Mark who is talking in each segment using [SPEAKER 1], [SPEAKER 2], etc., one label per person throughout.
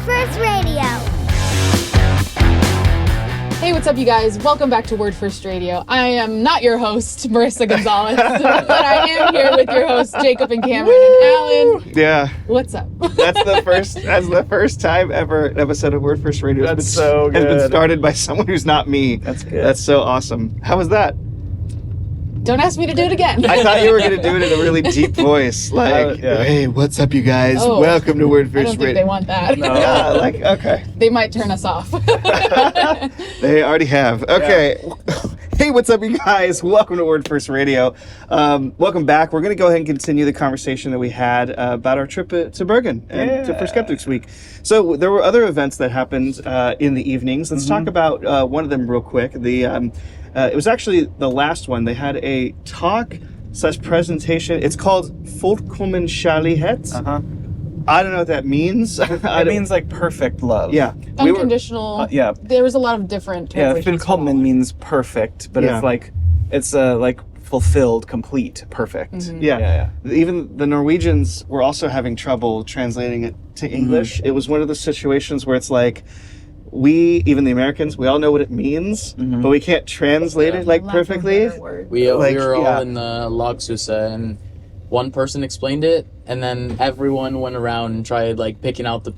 [SPEAKER 1] First Radio.
[SPEAKER 2] Hey, what's up, you guys? Welcome back to Word First Radio. I am not your host, Marissa Gonzalez, but I am here with your hosts, Jacob and Cameron and Allen.
[SPEAKER 3] Yeah.
[SPEAKER 2] What's up?
[SPEAKER 3] That's the first time ever an episode of Word First Radio
[SPEAKER 4] That's so good.
[SPEAKER 3] has been started by someone who's not me.
[SPEAKER 4] That's good.
[SPEAKER 3] That's so awesome. How was that?
[SPEAKER 2] Don't ask me to do it again.
[SPEAKER 3] I thought you were going to do it in a really deep voice. Like,
[SPEAKER 4] yeah.
[SPEAKER 3] Hey, what's up, you guys?
[SPEAKER 2] Oh,
[SPEAKER 3] Welcome to Word
[SPEAKER 2] I
[SPEAKER 3] First
[SPEAKER 2] don't think
[SPEAKER 3] Radio.
[SPEAKER 2] they want that.
[SPEAKER 4] No.
[SPEAKER 3] Yeah, like, okay.
[SPEAKER 2] They might turn us off.
[SPEAKER 3] They already have. Okay. Yeah. Hey, what's up, you guys? Welcome to Word First Radio. Welcome back. We're going to go ahead and continue the conversation that we had about our trip to Bergen and for Skeptics Week. So there were other events that happened in the evenings. Let's talk about one of them real quick. It was actually the last one. They had a talk/presentation. It's called Fullkommen Kärlighet. I don't know what that means.
[SPEAKER 4] It means like perfect love.
[SPEAKER 3] Yeah.
[SPEAKER 2] Unconditional.
[SPEAKER 4] Yeah.
[SPEAKER 2] There was a lot of different translations.
[SPEAKER 4] Fullkommen means perfect, but it's like fulfilled, complete, perfect.
[SPEAKER 2] Mm-hmm.
[SPEAKER 3] Yeah. Even the Norwegians were also having trouble translating it to English. It was one of the situations where it's like, even the Americans, we all know what it means, but we can't translate it like perfectly.
[SPEAKER 5] We were all in the Laget, and one person explained it, and then everyone went around and tried like picking out the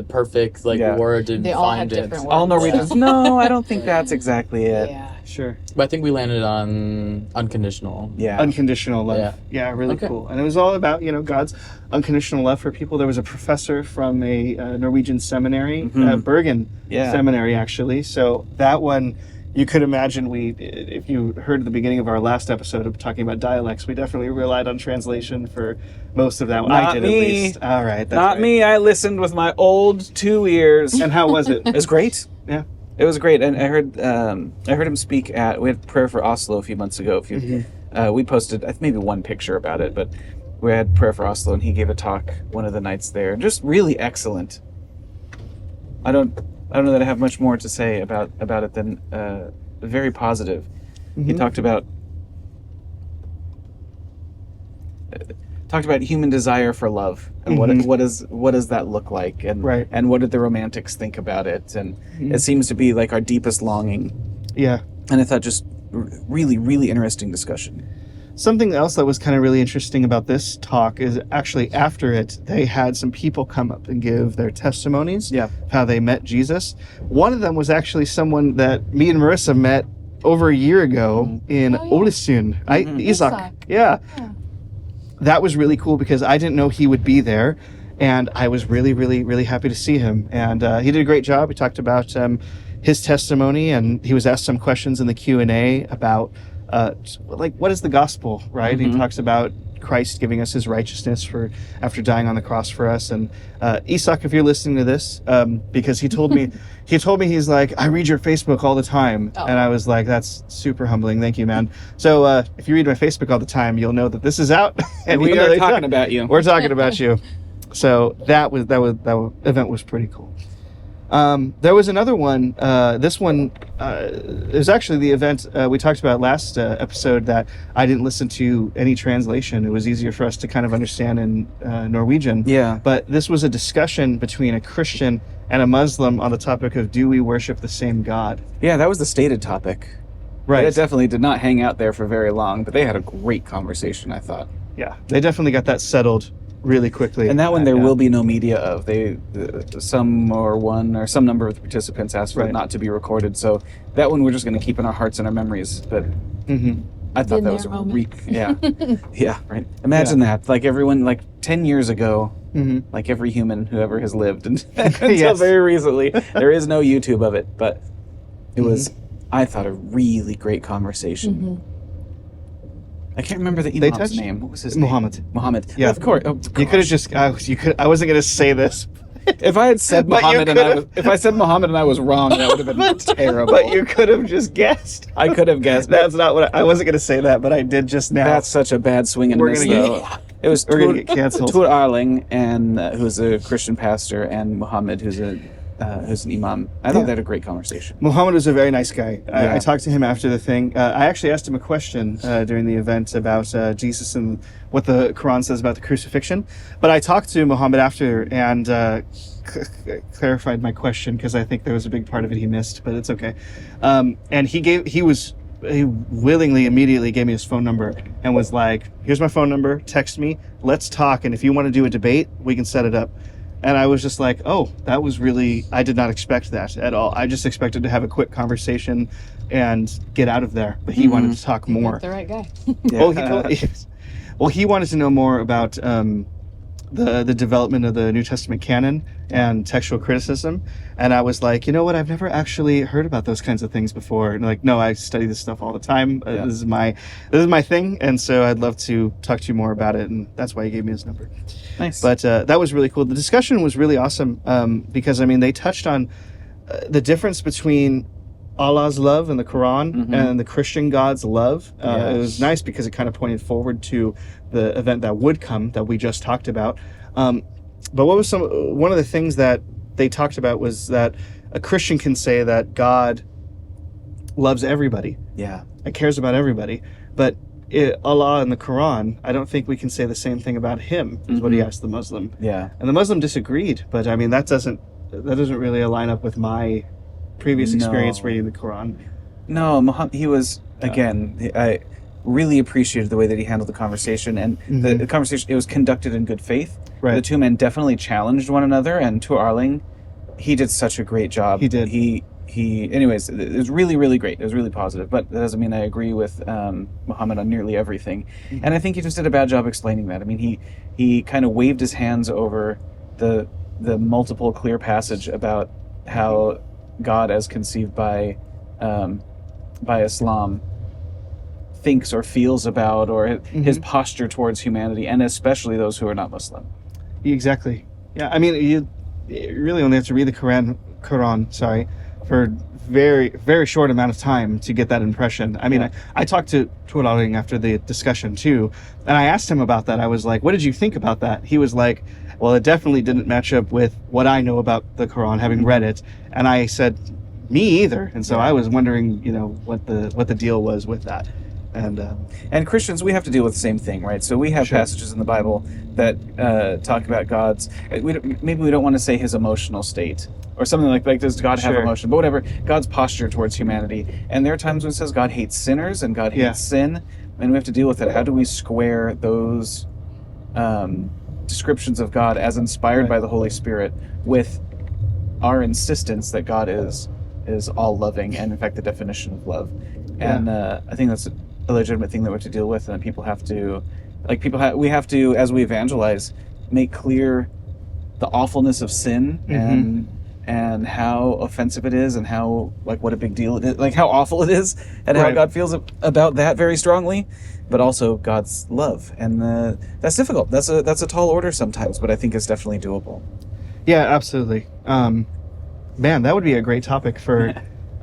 [SPEAKER 5] perfect word and
[SPEAKER 2] they all
[SPEAKER 5] find
[SPEAKER 2] had
[SPEAKER 5] it.
[SPEAKER 2] different words.
[SPEAKER 4] All Norwegians. No, I don't think that's exactly it.
[SPEAKER 2] Yeah.
[SPEAKER 3] Sure.
[SPEAKER 5] But I think we landed on unconditional.
[SPEAKER 4] Yeah.
[SPEAKER 3] Unconditional love. Yeah, really cool. And it was all about, God's unconditional love for people. There was a professor from a Norwegian seminary, Bergen seminary, actually. So that one, you could imagine if you heard the beginning of our last episode of talking about dialects, we definitely relied on translation for most of that one. I did, at least. All right. That's
[SPEAKER 4] Not
[SPEAKER 3] right.
[SPEAKER 4] me. I listened with my old 2 ears.
[SPEAKER 3] And how was it?
[SPEAKER 4] It was great.
[SPEAKER 3] Yeah.
[SPEAKER 4] It was great, and I heard him speak we had Prayer for Oslo a few months ago. We posted maybe one picture about it, but we had Prayer for Oslo, and he gave a talk one of the nights there. Just really excellent. I don't know that I have much more to say about it than very positive. He talked about human desire for love and what does that look like, and and what did the romantics think about it, and it seems to be like our deepest longing.
[SPEAKER 3] Yeah.
[SPEAKER 4] And I thought just really, really interesting discussion.
[SPEAKER 3] Something else that was kind of really interesting about this talk is actually after it, they had some people come up and give their testimonies of how they met Jesus. One of them was actually someone that me and Marissa met over a year ago in Ålesund. Isak. Yeah. That was really cool because I didn't know he would be there, and I was really, really, really happy to see him. And he did a great job. He talked about his testimony, and he was asked some questions in the Q&A about what is the gospel, right? He talks about Christ giving us his righteousness after dying on the cross for us. And Isak, if you're listening to this, because he told me he's like, I read your Facebook all the time. And I was like, that's super humbling. Thank you, man. So if you read my Facebook all the time, you'll know that this is out.
[SPEAKER 4] And we are talking about you.
[SPEAKER 3] We're talking about you. So that event was pretty cool. There was another one. This one is actually the event we talked about last episode that I didn't listen to any translation. It was easier for us to kind of understand in Norwegian.
[SPEAKER 4] Yeah.
[SPEAKER 3] But this was a discussion between a Christian and a Muslim on the topic of, do we worship the same God?
[SPEAKER 4] Yeah, that was the stated topic.
[SPEAKER 3] Right.
[SPEAKER 4] It definitely did not hang out there for very long, but they had a great conversation, I thought.
[SPEAKER 3] Yeah. They definitely got that settled really quickly.
[SPEAKER 4] And that one there will be no media of. Some number of participants asked for it not to be recorded. So that one we're just going to keep in our hearts and our memories. But I thought that was yeah, right. Imagine that. Like everyone, like 10 years ago, like every human who ever has lived until very recently, there is no YouTube of it. But it was, I thought, a really great conversation. I can't remember the imam's name. What was his name? Muhammad. Yeah, of course. Oh,
[SPEAKER 3] you could have just. I wasn't going to say this.
[SPEAKER 4] If I had said Muhammad and I was wrong, that would have been terrible.
[SPEAKER 3] But you could have just guessed.
[SPEAKER 4] I could have guessed.
[SPEAKER 3] That's not what I wasn't going to say that, but I did just now.
[SPEAKER 4] That's such a bad swing and miss, though. We're going to get canceled. Tor Arling, and who's a Christian pastor, and Muhammad, who's a who's an imam. I thought they had a great conversation.
[SPEAKER 3] Muhammad was a very nice guy. I talked to him after the thing. I actually asked him a question during the event about Jesus and what the Quran says about the crucifixion. But I talked to Muhammad after and clarified my question because I think there was a big part of it he missed, but it's okay. And he willingly immediately gave me his phone number and was like, here's my phone number, text me, let's talk, and if you want to do a debate, we can set it up. And I was just like, oh, that was really, I did not expect that at all. I just expected to have a quick conversation and get out of there. But he wanted to talk more.
[SPEAKER 2] The right guy.
[SPEAKER 3] Well, he wanted to know more about the development of the New Testament canon and textual criticism. And I was like, you know what? I've never actually heard about those kinds of things before. And like, no, I study this stuff all the time. This is my thing. And so I'd love to talk to you more about it. And that's why he gave me his number.
[SPEAKER 4] Nice.
[SPEAKER 3] But that was really cool. The discussion was really awesome because, I mean, they touched on the difference between Allah's love in the Quran and the Christian God's love. It was nice because it kind of pointed forward to the event that would come that we just talked about. But what was one of the things that they talked about was that a Christian can say that God loves everybody.
[SPEAKER 4] Yeah.
[SPEAKER 3] And cares about everybody. But Allah in the Quran, I don't think we can say the same thing about him, is what he asked the Muslim.
[SPEAKER 4] Yeah.
[SPEAKER 3] And the Muslim disagreed, but I mean that doesn't really align up with my previous experience reading the Quran.
[SPEAKER 4] No, Muhammad, he was, again, I really appreciated the way that he handled the conversation, and the conversation, it was conducted in good faith.
[SPEAKER 3] Right.
[SPEAKER 4] The two men definitely challenged one another, and Tu Arling, he did such a great job.
[SPEAKER 3] He did.
[SPEAKER 4] Anyways, it was really, really great. It was really positive, but that doesn't mean I agree with Muhammad on nearly everything. And I think he just did a bad job explaining that. I mean, he kind of waved his hands over the multiple clear passage about how God, as conceived by Islam, thinks or feels about, or his posture towards humanity, and especially those who are not Muslim.
[SPEAKER 3] Exactly. Yeah, I mean, you really only have to read the Quran, for very, very short amount of time to get that impression. I mean, I talked to Tualang after the discussion too, and I asked him about that. I was like, what did you think about that? He was like, well, it definitely didn't match up with what I know about the Quran, having read it. And I said, me either. And so I was wondering, what the deal was with that.
[SPEAKER 4] And Christians, we have to deal with the same thing, right? So we have passages in the Bible that talk about God's, maybe we don't want to say his emotional state, or something like does God have emotion? But whatever, God's posture towards humanity. And there are times when it says God hates sinners and God hates sin, and we have to deal with it. How do we square those descriptions of God as inspired by the Holy Spirit with our insistence that God is all loving, and in fact the definition of love? And I think that's a legitimate thing that we have to deal with, and people have to, we have to, as we evangelize, make clear the awfulness of sin and how offensive it is, and how, what a big deal it is, how awful it is, and how God feels about that very strongly, but also God's love. And that's difficult. That's a tall order sometimes, but I think it's definitely doable.
[SPEAKER 3] Yeah, absolutely. Man, that would be a great topic for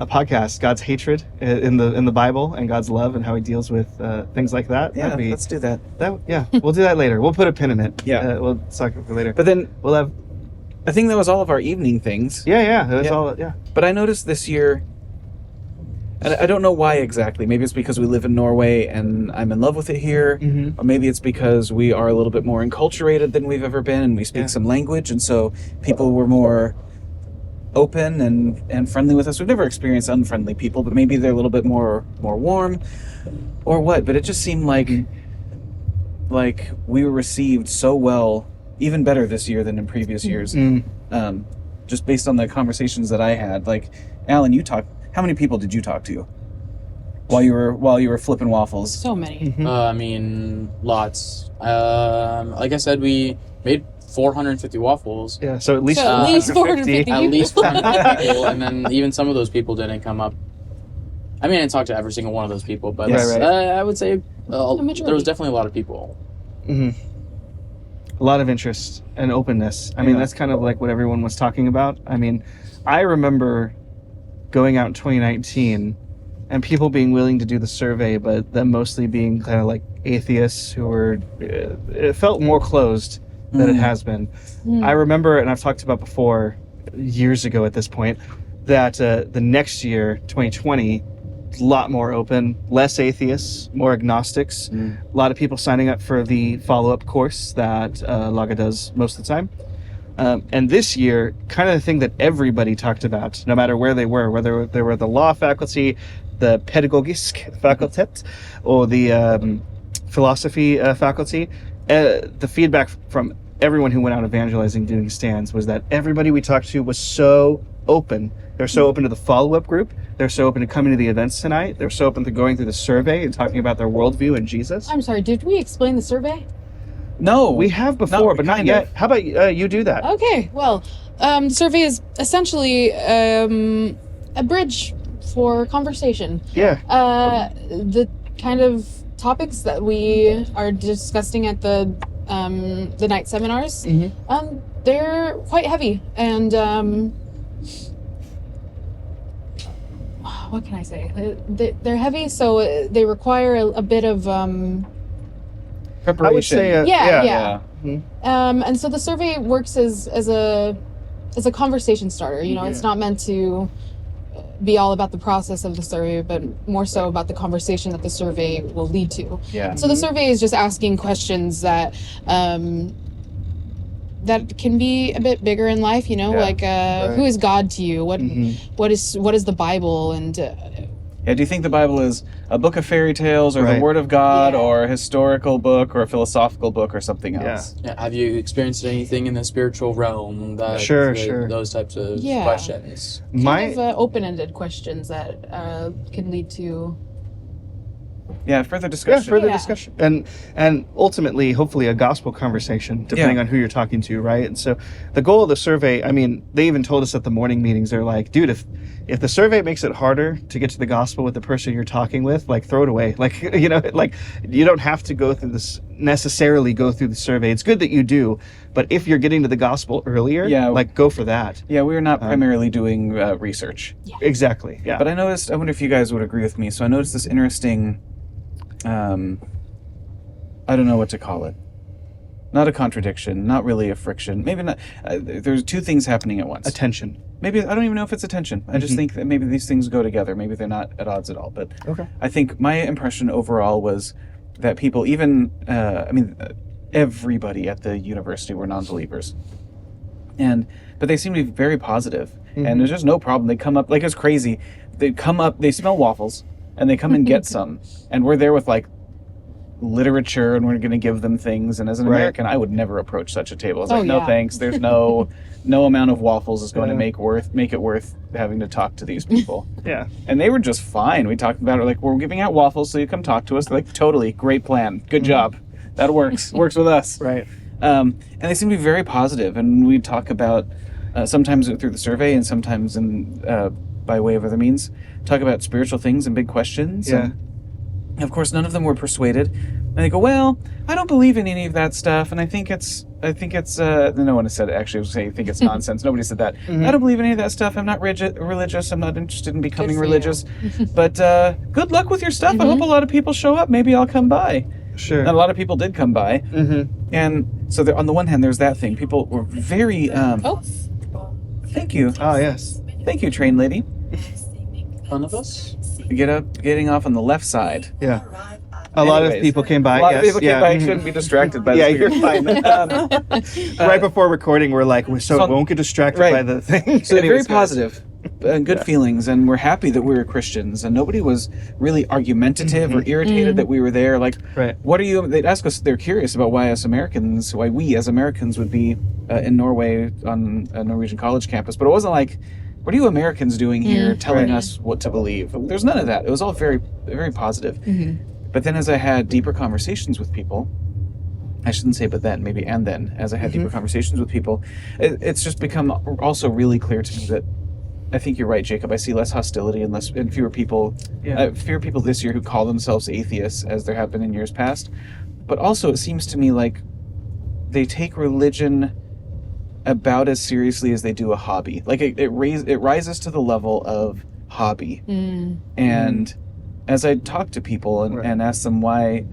[SPEAKER 3] a podcast, God's hatred in the Bible and God's love and how he deals with things like that.
[SPEAKER 4] Yeah, let's do that.
[SPEAKER 3] We'll do that later. We'll put a pin in it. Yeah. We'll talk about it later.
[SPEAKER 4] But then
[SPEAKER 3] we'll have...
[SPEAKER 4] I think that was all of our evening things.
[SPEAKER 3] That's all.
[SPEAKER 4] But I noticed this year, and I don't know why exactly. Maybe it's because we live in Norway and I'm in love with it here, or maybe it's because we are a little bit more enculturated than we've ever been, and we speak some language, and so people were more open and friendly with us. We've never experienced unfriendly people, but maybe they're a little bit more warm, or what. But it just seemed like we were received so well, even better this year than in previous years. Just based on the conversations that I had. Alan, how many people did you talk to while you were flipping waffles?
[SPEAKER 2] So many.
[SPEAKER 5] I mean, lots. Like I said, we made 450 waffles.
[SPEAKER 3] Yeah, so at least
[SPEAKER 2] 450.
[SPEAKER 5] At least 450 people, and then even some of those people didn't come up. I mean, I didn't talk to every single one of those people, but I would say there was definitely a lot of people.
[SPEAKER 3] A lot of interest and openness. I mean, that's kind of like what everyone was talking about. I mean, I remember going out in 2019 and people being willing to do the survey, but them mostly being kind of like atheists who were, it felt more closed than it has been. I remember, and I've talked about before, years ago at this point, that the next year, 2020, a lot more open, less atheists, more agnostics, a lot of people signing up for the follow-up course that Laget does most of the time. And this year, kind of the thing that everybody talked about, no matter where they were, whether they were the law faculty, the pedagogisk fakultet, or the philosophy faculty, the feedback from everyone who went out evangelizing, doing stands, was that everybody we talked to was so open. They're so open to the follow-up group. They're so open to coming to the events tonight. They're so open to going through the survey and talking about their worldview and Jesus.
[SPEAKER 2] I'm sorry, did we explain the survey?
[SPEAKER 4] No.
[SPEAKER 3] We have before, but not yet. How about you do that?
[SPEAKER 2] Okay, well, the survey is essentially a bridge for conversation.
[SPEAKER 3] Yeah.
[SPEAKER 2] The kind of topics that we are discussing at the night seminars, they're quite heavy, and what can I say? They're heavy, so they require a bit of
[SPEAKER 4] preparation.
[SPEAKER 3] I would say,
[SPEAKER 2] yeah. And so the survey works as a conversation starter. You know, it's not meant to be all about the process of the survey, but more so about the conversation that the survey will lead to.
[SPEAKER 4] Yeah.
[SPEAKER 2] So the survey is just asking questions that that can be a bit bigger in life, you know, like who is God to you? What is the Bible? And
[SPEAKER 4] do you think the Bible is a book of fairy tales, or the Word of God, or a historical book, or a philosophical book, or something else?
[SPEAKER 5] Yeah. Have you experienced anything in the spiritual realm? That
[SPEAKER 3] Sure.
[SPEAKER 5] Those types of questions.
[SPEAKER 2] Kind of open-ended questions that can lead to
[SPEAKER 4] further discussion.
[SPEAKER 3] discussion, and ultimately, hopefully, a gospel conversation, depending on who you're talking to, right? And so, the goal of the survey, I mean, they even told us at the morning meetings, they're like, dude, if the survey makes it harder to get to the gospel with the person you're talking with, like, throw it away. Like, you know, like, you don't have to necessarily go through the survey. It's good that you do, but if you're getting to the gospel earlier, like, go for that.
[SPEAKER 4] Yeah, we're not primarily doing research.
[SPEAKER 3] Yeah. Exactly. Yeah.
[SPEAKER 4] But I wonder if you guys would agree with me. So I noticed this interesting, I don't know what to call it. Not a contradiction, not really a friction. Maybe not. There's two things happening at once.
[SPEAKER 3] Attention.
[SPEAKER 4] Maybe, I don't even know if it's attention. I just think that maybe these things go together. Maybe they're not at odds at all. But I think my impression overall was that people, even, everybody at the university were non-believers. But they seem to be very positive. And there's just no problem. They come up, like, it's crazy. They come up, they smell waffles, and they come and get some. And we're there with, like, literature, and we're going to give them things. And as an American, I would never approach such a table. I was like, no thanks. There's no amount of waffles is going to make it worth having to talk to these people. And they were just fine. We talked about it, like, we're giving out waffles, so you come talk to us. They're like, totally, great plan. Good job. That works. Works with us. And they seem to be very positive. And we talk about, sometimes through the survey and sometimes by way of other means, talk about spiritual things and big questions. And of course, none of them were persuaded. And they go, well, I don't believe in any of that stuff, and I think it's no one has said it, actually. I was saying, I think it's nonsense. Nobody said that. I don't believe in any of that stuff. I'm not religious. I'm not interested in becoming religious. But good luck with your stuff. I hope a lot of people show up. Maybe I'll come by.
[SPEAKER 3] Sure.
[SPEAKER 4] And a lot of people did come by. And so on the one hand, there's that thing. People were very... Thank you.
[SPEAKER 3] Oh, yes.
[SPEAKER 4] Thank you, train lady.
[SPEAKER 5] One of us?
[SPEAKER 4] Getting off on the left side.
[SPEAKER 3] Yeah. A lot of people came by.
[SPEAKER 4] A lot of people came by. You shouldn't be distracted by the
[SPEAKER 3] you're fine. Right before recording, we're like, we won't get distracted by the thing.
[SPEAKER 4] So very positive and good feelings, and we're happy that we were Christians, and nobody was really argumentative or irritated that we were there. Like, what are you? They'd ask us. They're curious about why we as Americans would be in Norway on a Norwegian college campus, but it wasn't like, what are you Americans doing here telling us what to believe? There's none of that. It was all very, very positive. But then as I had deeper conversations with people, I shouldn't say but then, maybe and then, as I had deeper conversations with people, it's just become also really clear to me that I think you're right, Jacob. I see less hostility and fewer people this year who call themselves atheists as there have been in years past. But also it seems to me like they take religion about as seriously as they do a hobby. Like it rises to the level of hobby. And as I talk to people and ask them why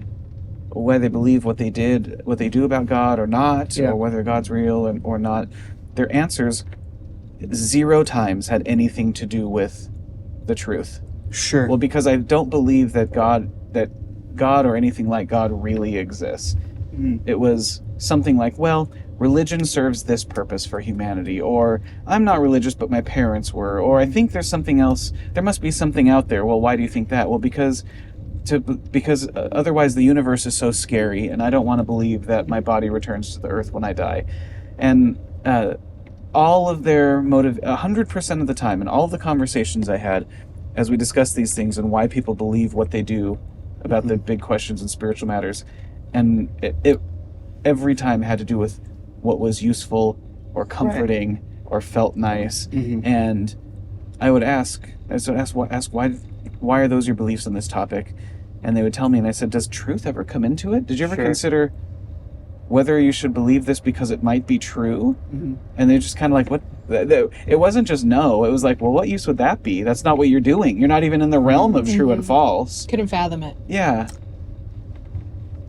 [SPEAKER 4] they believe what they do about God or not, or whether God's real or not, their answers 0 times had anything to do with the truth.
[SPEAKER 3] Sure.
[SPEAKER 4] Well, because I don't believe that God or anything like God really exists. It was something like, well, religion serves this purpose for humanity, or I'm not religious but my parents were, or I think there's something else, there must be something out there. Well, why do you think that? Well, because otherwise the universe is so scary, and I don't want to believe that my body returns to the earth when I die. And all of their motive, 100% of the time, in all of the conversations I had as we discussed these things and why people believe what they do about the big questions and spiritual matters, and it every time had to do with what was useful or comforting or felt nice. And I would ask why are those your beliefs on this topic? And they would tell me, and I said, does truth ever come into it? Did you ever consider whether you should believe this because it might be true? And they're just kind of like, what? It wasn't just no. It was like, well, what use would that be? That's not what you're doing. You're not even in the realm of true and false.
[SPEAKER 2] Couldn't fathom it.
[SPEAKER 4] Yeah.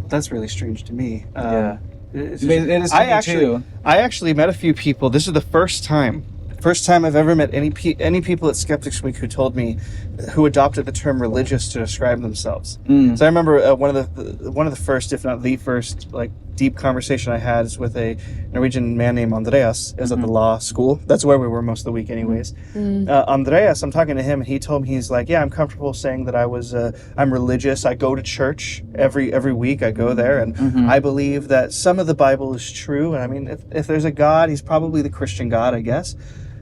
[SPEAKER 3] That's really strange to me.
[SPEAKER 4] Yeah.
[SPEAKER 3] It
[SPEAKER 4] is to me too.
[SPEAKER 3] I actually met a few people. This is the first time I've ever met any people at Skeptics Week who told me, who adopted the term religious to describe themselves. So I remember one of the first, if not the first, like deep conversation I had is with a Norwegian man named Andreas. It was at the law school. That's where we were most of the week, anyways. Andreas, I'm talking to him, and he told me, he's like, yeah, I'm comfortable saying that I'm religious. I go to church every week. I go there, and I believe that some of the Bible is true. And I mean, if there's a God, he's probably the Christian God, I guess.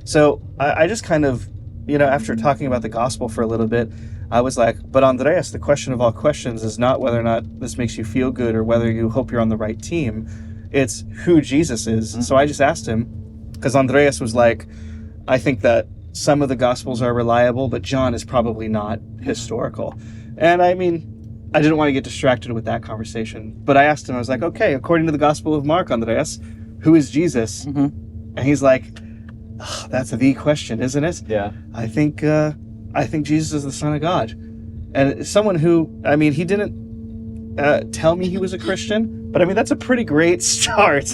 [SPEAKER 3] So I just kind of, after talking about the gospel for a little bit, I was like, but Andreas, the question of all questions is not whether or not this makes you feel good or whether you hope you're on the right team. It's who Jesus is. So I just asked him, because Andreas was like, I think that some of the gospels are reliable, but John is probably not historical. And I mean, I didn't want to get distracted with that conversation. But I asked him, I was like, okay, according to the Gospel of Mark, Andreas, who is Jesus? And he's like, oh, that's the question, isn't it?
[SPEAKER 4] Yeah.
[SPEAKER 3] I think Jesus is the Son of God. And someone who, I mean, he didn't tell me he was a Christian, but I mean, that's a pretty great start.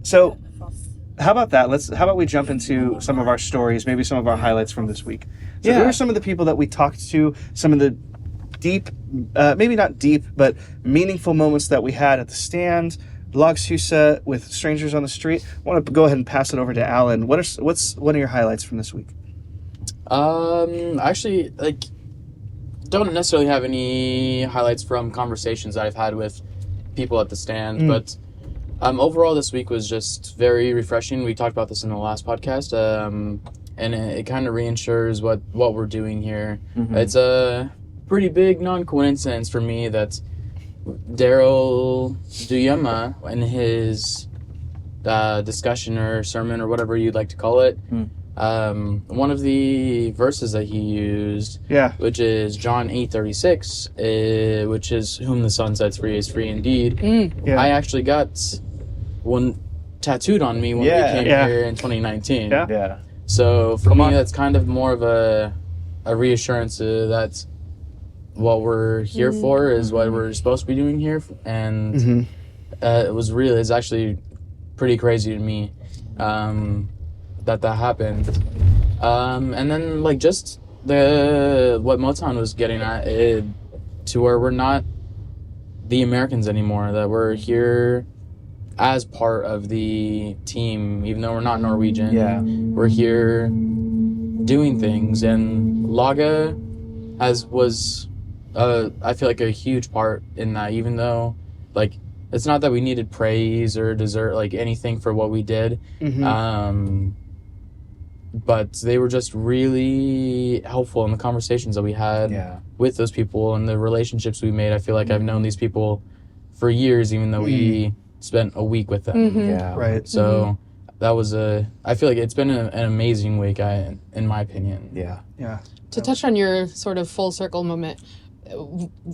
[SPEAKER 3] So how about that? How about we jump into some of our stories, maybe some of our highlights from this week. So who are some of the people that we talked to, some of the deep, maybe not deep, but meaningful moments that we had at the stand, Laget with strangers on the street? I want to go ahead and pass it over to Alan. What's one of your highlights from this week?
[SPEAKER 5] Actually, don't necessarily have any highlights from conversations that I've had with people at the stand, but overall this week was just very refreshing. We talked about this in the last podcast, and it kind of reinsures what we're doing here. It's a pretty big non-coincidence for me that Daryl Duyema, in his discussion or sermon or whatever you'd like to call it, one of the verses that he used, which is John 8:36, which is whom the Son sets free is free indeed. I actually got one tattooed on me when we came here in 2019. So for me, that's kind of more of a reassurance that what we're here for is what we're supposed to be doing here, and it's actually pretty crazy to me that happened. And then just what Motown was getting at, to where we're not the Americans anymore, that we're here as part of the team, even though we're not Norwegian. We're here doing things, and Laget was I feel like a huge part in that, even though it's not that we needed praise or deserve anything for what we did, but they were just really helpful in the conversations that we had with those people and the relationships we made. I feel like I've known these people for years, even though we spent a week with them.
[SPEAKER 3] Right.
[SPEAKER 5] So that was I feel like it's been an amazing week, in my opinion.
[SPEAKER 3] Yeah.
[SPEAKER 2] To touch on your sort of full circle moment,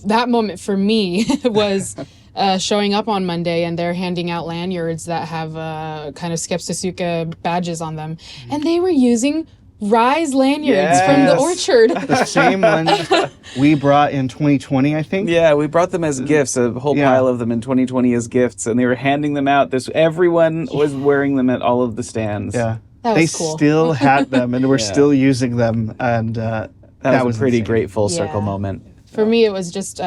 [SPEAKER 2] that moment for me was showing up on Monday, and they're handing out lanyards that have kind of Skepsisuken badges on them, and they were using Rise lanyards from the orchard.
[SPEAKER 3] The same ones we brought in 2020, I think.
[SPEAKER 4] Yeah, we brought them as gifts, a whole pile of them in 2020 as gifts, and they were handing them out. Everyone was wearing them at all of the stands.
[SPEAKER 3] Yeah.
[SPEAKER 2] That
[SPEAKER 3] they
[SPEAKER 2] was cool.
[SPEAKER 3] still had them, and we're still using them, and that
[SPEAKER 4] was a pretty
[SPEAKER 3] insane.
[SPEAKER 4] great full circle moment.
[SPEAKER 2] For me, it was just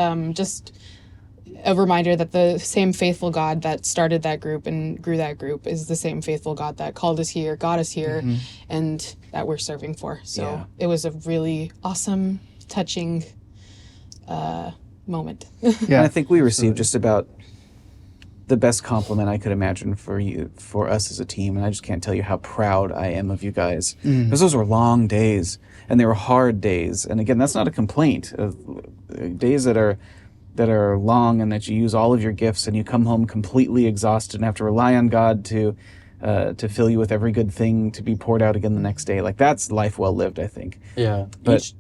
[SPEAKER 2] a reminder that the same faithful God that started that group and grew that group is the same faithful God that called us here, got us here, and that we're serving for. So it was a really awesome, touching moment.
[SPEAKER 4] Yeah, and I think we received just about the best compliment I could imagine for us as a team, and I just can't tell you how proud I am of you guys, because those were long days and they were hard days. And again, that's not a complaint. Days that are long and that you use all of your gifts and you come home completely exhausted and have to rely on God to fill you with every good thing to be poured out again the next day. Like, that's life well lived, I think.
[SPEAKER 5] Yeah.
[SPEAKER 4] But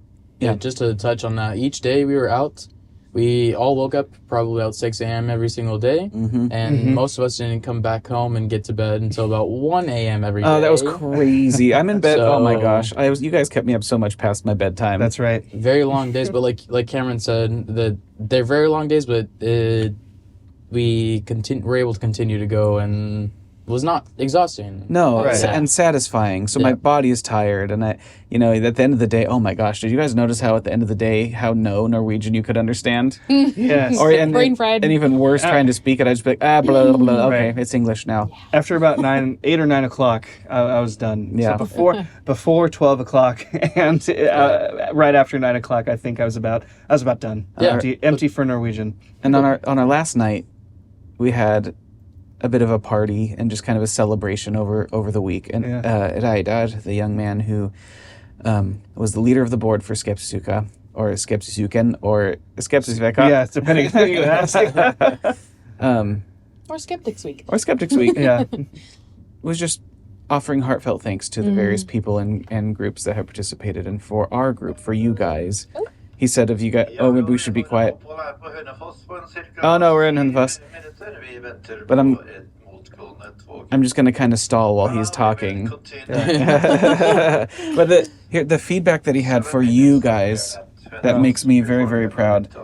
[SPEAKER 5] just to touch on that, each day we were out, we all woke up probably about 6 a.m. every single day, and most of us didn't come back home and get to bed until about 1 a.m. every day.
[SPEAKER 4] Oh, that was crazy. I'm in bed. Oh my gosh. You guys kept me up so much past my bedtime.
[SPEAKER 3] That's right.
[SPEAKER 5] Very long days, but like Cameron said, they're very long days, but we're able to continue to go, and it was not exhausting.
[SPEAKER 4] No, and satisfying. So my body is tired, and at the end of the day, oh my gosh, did you guys notice how at the end of the day, how no Norwegian you could understand?
[SPEAKER 3] Yes.
[SPEAKER 2] Brain fried.
[SPEAKER 4] And even worse, trying to speak it, I'd just be like, blah, blah, blah. Okay, it's English now.
[SPEAKER 3] After about 8 or 9 o'clock, I was done.
[SPEAKER 4] Yeah.
[SPEAKER 3] So before 12 o'clock and right after 9 o'clock, I think I was about done.
[SPEAKER 5] Yeah.
[SPEAKER 3] Empty for Norwegian.
[SPEAKER 4] And on our last night, we had a bit of a party and just kind of a celebration over the week. And Reidar, the young man who was the leader of the board for Skepsisuken, or Skepsisuken.
[SPEAKER 3] Yeah, depending on who you ask.
[SPEAKER 2] Or Skeptics Week.
[SPEAKER 4] Or Skeptics Week.
[SPEAKER 3] Yeah.
[SPEAKER 4] Was just offering heartfelt thanks to the various people and groups that have participated. And for our group, for you guys, he said, if you guys, maybe we should be quiet. Oh no, we're in Hønefoss. But I'm just going to kind of stall while he's talking. But the feedback that he had for you guys that makes me very, very proud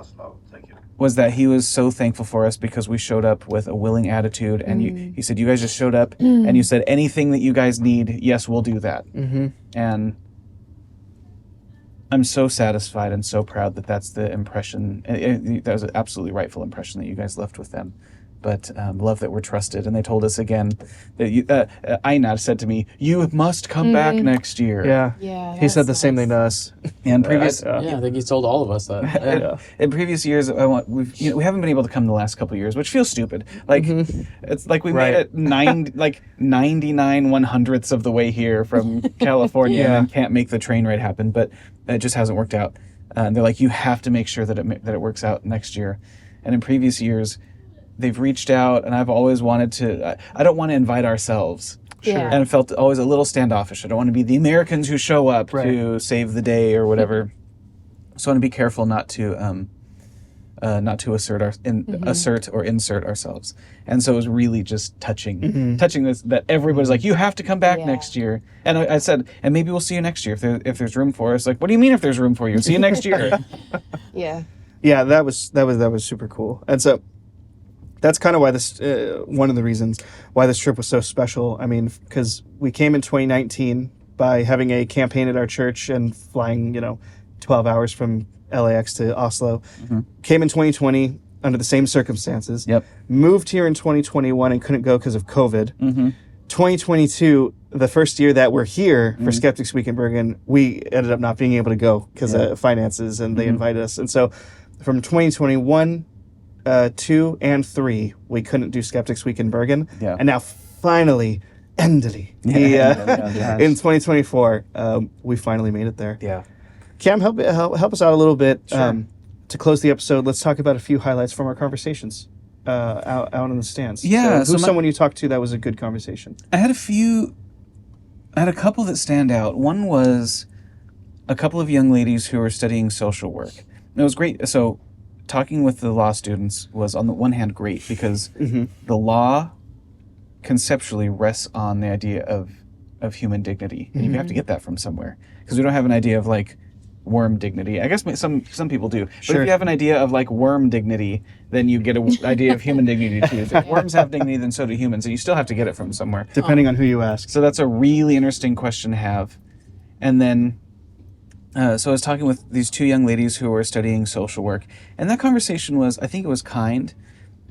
[SPEAKER 4] was that he was so thankful for us because we showed up with a willing attitude, and he said, you guys just showed up and you said, anything that you guys need, yes, we'll do that. And I'm so satisfied and so proud that that's the impression. That was an absolutely rightful impression that you guys left with them. But love that we're trusted. And they told us again that Einar said to me, you must come back next year.
[SPEAKER 3] Yeah. He said the same thing to us.
[SPEAKER 4] And previous,
[SPEAKER 5] I think he told all of us that.
[SPEAKER 4] In previous years, we haven't been able to come the last couple of years, which feels stupid. Like it's like we made it 99/100ths of the way here from California and can't make the train ride happen. But it just hasn't worked out. And they're like, you have to make sure that it works out next year. And in previous years, they've reached out, and I've always wanted to. I don't want to invite ourselves.
[SPEAKER 2] Sure.
[SPEAKER 4] And it felt always a little standoffish. I don't want to be the Americans who show up to save the day or whatever. So I want to be careful not to assert or insert ourselves. And so it was really just touching this, that everybody's like, you have to come back next year. And I said, and maybe we'll see you next year if there's room for us. Like, what do you mean if there's room for you? See you next year.
[SPEAKER 3] Yeah, that was super cool. And so that's kind of why this one of the reasons why this trip was so special. I mean, because we came in 2019 by having a campaign at our church and flying 12 hours from LAX to Oslo. Came in 2020 under the same circumstances. Moved here in 2021 and couldn't go because of COVID. 2022, the first year that we're here for Skeptics Week in Bergen, we ended up not being able to go because of finances, and they invited us. And so from 2021 2 and 3, we couldn't do Skeptics Week in Bergen. And now finally, endly, in 2024, we finally made it there. Cam, help us out a little bit. To close the episode, let's talk about a few highlights from our conversations out in the stands. Who's someone you talked to that was a good conversation?
[SPEAKER 4] I had a couple that stand out. One was a couple of young ladies who were studying social work. And it was great. So talking with the law students was, on the one hand, great because the law conceptually rests on the idea of of human dignity. And you have to get that from somewhere, because we don't have an idea of like worm dignity. I guess some people do. But if you have an idea of like worm dignity, then you get an idea of human dignity too. If worms have dignity, then so do humans, and you still have to get it from somewhere.
[SPEAKER 3] Depending on who you ask.
[SPEAKER 4] So that's a really interesting question to have. And then, so I was talking with these two young ladies who were studying social work, and that conversation was, I think it was kind,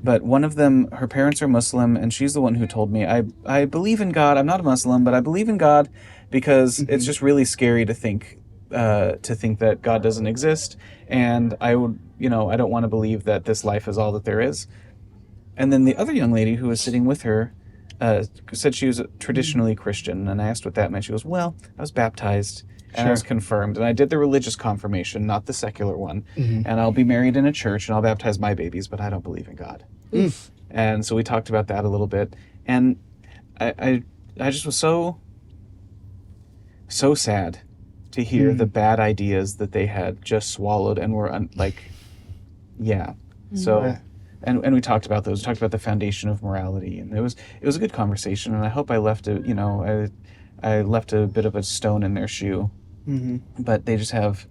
[SPEAKER 4] but one of them, her parents are Muslim, and she's the one who told me, I believe in God. I'm not a Muslim, but I believe in God because it's just really scary to think that God doesn't exist, and I don't want to believe that this life is all that there is. And then the other young lady who was sitting with her said she was traditionally Christian, and I asked what that meant. She goes, well, I was baptized, and I was confirmed, and I did the religious confirmation, not the secular one, and I'll be married in a church, and I'll baptize my babies, but I don't believe in God. And so we talked about that a little bit, and I just was so sad to hear the bad ideas that they had just swallowed and were So, and we talked about those. We talked about the foundation of morality, and it was a good conversation. And I hope I left I left a bit of a stone in their shoe. But they just have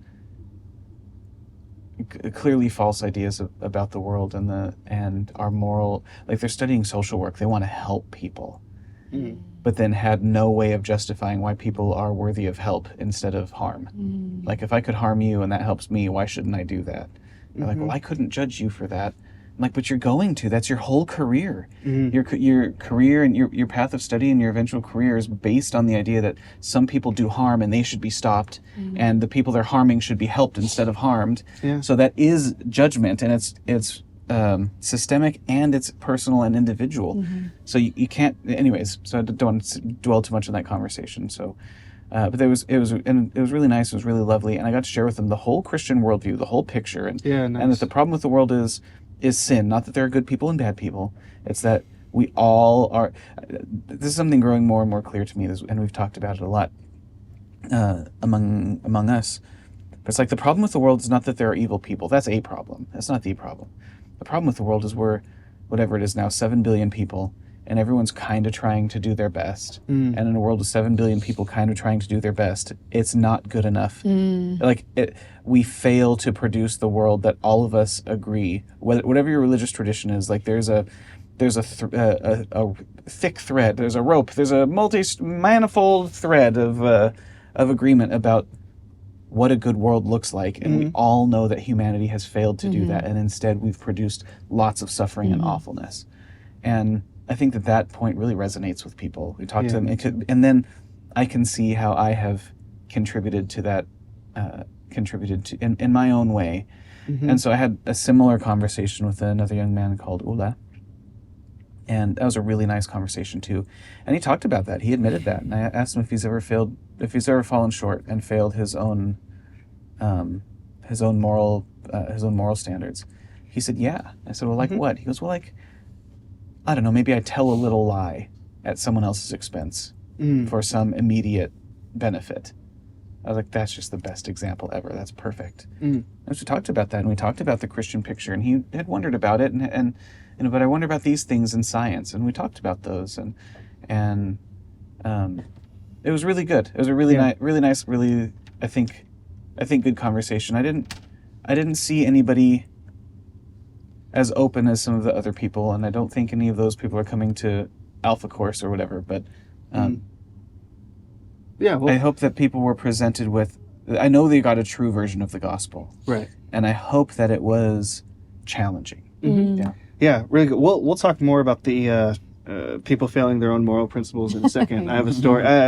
[SPEAKER 4] clearly false ideas about the world and our moral. Like, they're studying social work. They want to help people. But then had no way of justifying why people are worthy of help instead of harm. Like, if I could harm you and that helps me, why shouldn't I do that? They're like, well, I couldn't judge you for that. I'm like, but you're going to. That's your whole career. Your career and your path of study and your eventual career is based on the idea that some people do harm and they should be stopped, and the people they're harming should be helped instead of harmed. So that is judgment, and it's systemic, and it's personal and individual. So you can't. Anyways, so I don't want to dwell too much on that conversation. So, but it was really nice. It was really lovely, and I got to share with them the whole Christian worldview, the whole picture, and that the problem with the world is sin. Not that there are good people and bad people. It's that we all are. This is something growing more and more clear to me, and we've talked about it a lot among us. But it's like, the problem with the world is not that there are evil people. That's a problem. That's not the problem. The problem with the world is we're, whatever it is now, 7 billion people, and everyone's kind of trying to do their best. And in a world of 7 billion people kind of trying to do their best, it's not good enough. We fail to produce the world that all of us agree. Whatever your religious tradition is, like, there's a thick thread, there's a rope, there's a manifold thread of agreement about what a good world looks like, and we all know that humanity has failed to do that, and instead we've produced lots of suffering and awfulness. And I think that point really resonates with people. We talk to them, and then I can see how I have contributed to that, in my own way. And so I had a similar conversation with another young man called Ula, and that was a really nice conversation too. And he talked about that. He admitted that, and I asked him if he's ever fallen short and failed his own moral standards. He said, yeah. I said, well, like what? He goes, well, like, I don't know, maybe I tell a little lie at someone else's expense for some immediate benefit. I was like, that's just the best example ever. That's perfect. And so we talked about that, and we talked about the Christian picture, and he had wondered about it, and but I wonder about these things in science, and we talked about those, and it was really good. It was a really nice, really, I think good conversation. I didn't see anybody as open as some of the other people, and I don't think any of those people are coming to Alpha Course or whatever, but I hope that people were presented with, I know they got a true version of the gospel. Right. And I hope that it was challenging.
[SPEAKER 3] Yeah, really good. We'll talk more about the people failing their own moral principles in a second. I have a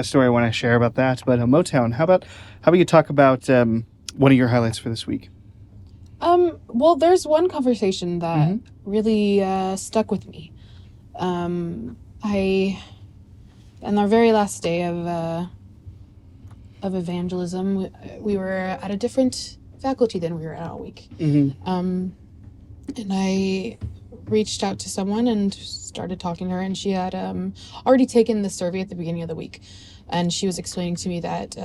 [SPEAKER 3] story I want to share about that. But Motown, how about you talk about one of your highlights for this week?
[SPEAKER 2] Well, there's one conversation that really stuck with me. In our very last day of evangelism, we were at a different faculty than we were at all week. And I reached out to someone and started talking to her, and she had already taken the survey at the beginning of the week, and she was explaining to me that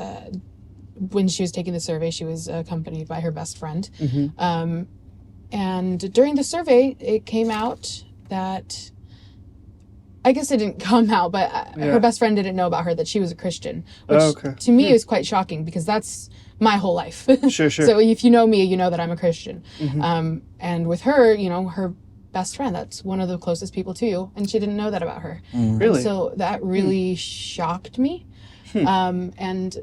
[SPEAKER 2] when she was taking the survey, she was accompanied by her best friend. And during the survey, it came out that I guess it didn't come out, but her best friend didn't know about her that she was a Christian, which to me is quite shocking because that's my whole life.
[SPEAKER 3] Sure.
[SPEAKER 2] So if you know me, you know that I'm a Christian. And with her, her best friend, that's one of the closest people to you, and she didn't know that about her.
[SPEAKER 3] Really?
[SPEAKER 2] And so that really shocked me. And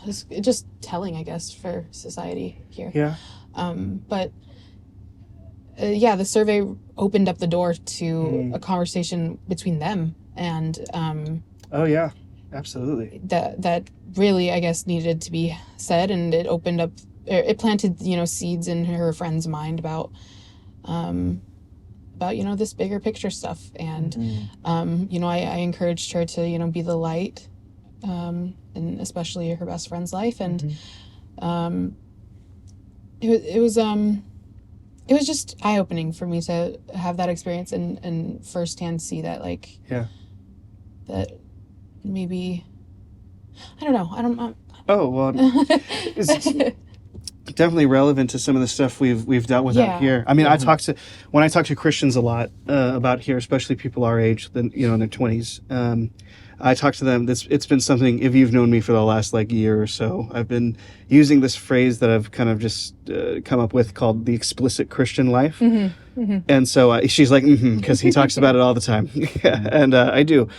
[SPEAKER 2] it's just telling, I guess, for society here.
[SPEAKER 3] Yeah.
[SPEAKER 2] But the survey opened up the door to a conversation between them, and
[SPEAKER 3] oh yeah, absolutely.
[SPEAKER 2] That really, I guess, needed to be said, and it opened up, it planted, seeds in her friend's mind about this bigger picture stuff, and I encouraged her to be the light, and especially her best friend's life, and it was just eye-opening for me to have that experience and firsthand see that, that maybe, I don't know.
[SPEAKER 3] Oh, well, it's definitely relevant to some of the stuff we've dealt with out here. I mean, when I talk to Christians a lot about here, especially people our age, in their 20s, I talk to them. It's been something, if you've known me for the last year or so, I've been using this phrase that I've kind of just come up with called the explicit Christian life. And so she's like, because he talks about it all the time. And I do.